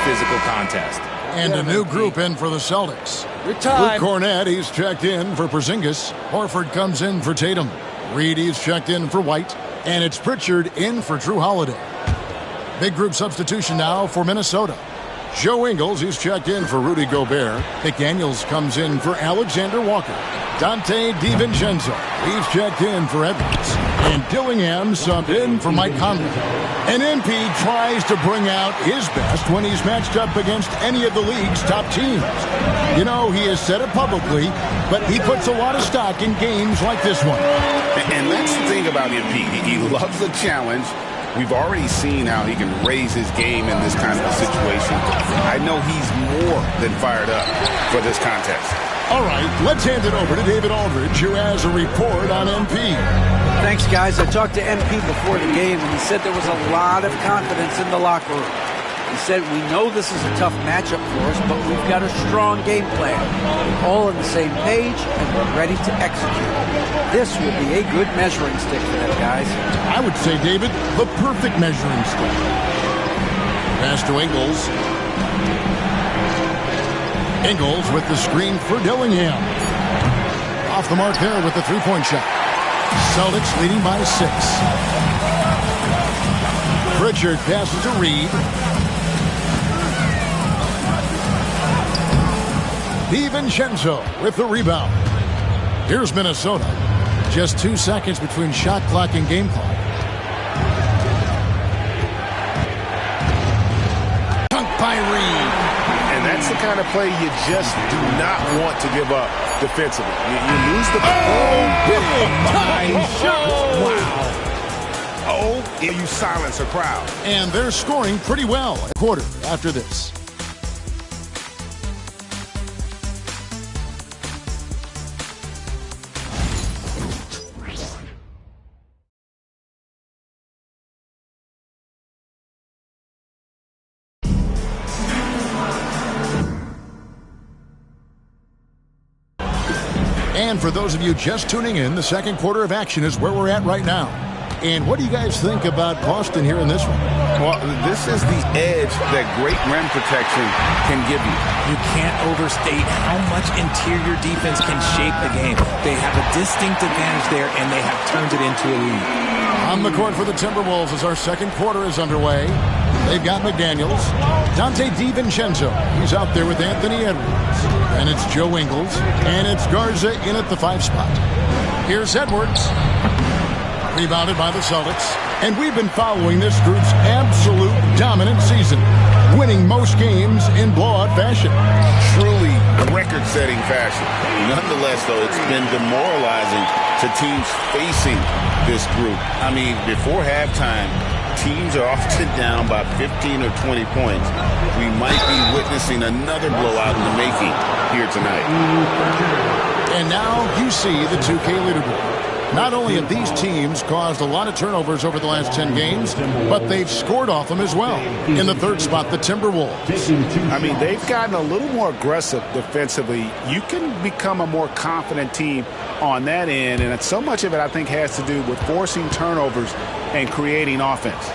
physical contest. And a new group in for the Celtics. Good time. Luke Cornett, he's checked in for Porzingis. Horford comes in for Tatum. Reed, he's checked in for White. And it's Pritchard in for Drew Holiday. Big group substitution now for Minnesota. Joe Ingles, he's checked in for Rudy Gobert. McDaniels comes in for Alexander Walker. Dante DiVincenzo, he's checked in for Edwards. And Dillingham subbed in for Mike Conley. And MP tries to bring out his best when he's matched up against any of the league's top teams. You know, he has said it publicly, but he puts a lot of stock in games like this one. And that's the thing about MP. He loves the challenge. We've already seen how he can raise his game in this kind of a situation. I know he's more than fired up for this contest. All right, let's hand it over to David Aldridge, who has a report on MP. Thanks, guys. I talked to MP before the game, and he said there was a lot of confidence in the locker room. He said, we know this is a tough matchup for us, but we've got a strong game plan. We're all on the same page, and we're ready to execute. This will be a good measuring stick for them, guys. I would say, David, the perfect measuring stick. Pass to Ingles. Ingles with the screen for Dillingham. Off the mark there with the three-point shot. Celtics leading by 6. Pritchard passes to Reed. DiVincenzo with the rebound. Here's Minnesota. Just 2 seconds between shot clock and game clock. Dunk by Reed. And that's the kind of play you just do not want to give up defensively. You lose the big time shot. Wow. Oh, you silence a crowd. And they're scoring pretty well. A quarter after this. And for those of you just tuning in, the second quarter of action is where we're at right now. And what do you guys think about Boston here in this one? Well, this is the edge that great rim protection can give you. You can't overstate how much interior defense can shape the game. They have a distinct advantage there, and they have turned it into a lead. On the court for the Timberwolves as our second quarter is underway. They've got McDaniels. Dante DiVincenzo. He's out there with Anthony Edwards. And it's Joe Ingles. And it's Garza in at the 5 spot. Here's Edwards. Rebounded by the Celtics. And we've been following this group's absolute dominant season, winning most games in blowout fashion. Truly record-setting fashion. Nonetheless, though, it's been demoralizing to teams facing this group. I mean, before halftime, teams are often down by 15 or 20 points. We might be witnessing another blowout in the making here tonight. And now you see the 2K leaderboard. Not only have these teams caused a lot of turnovers over the last 10 games, but they've scored off them as well. In the 3rd spot, the Timberwolves. I mean, they've gotten a little more aggressive defensively. You can become a more confident team on that end, and so much of it, I think, has to do with forcing turnovers and creating offense.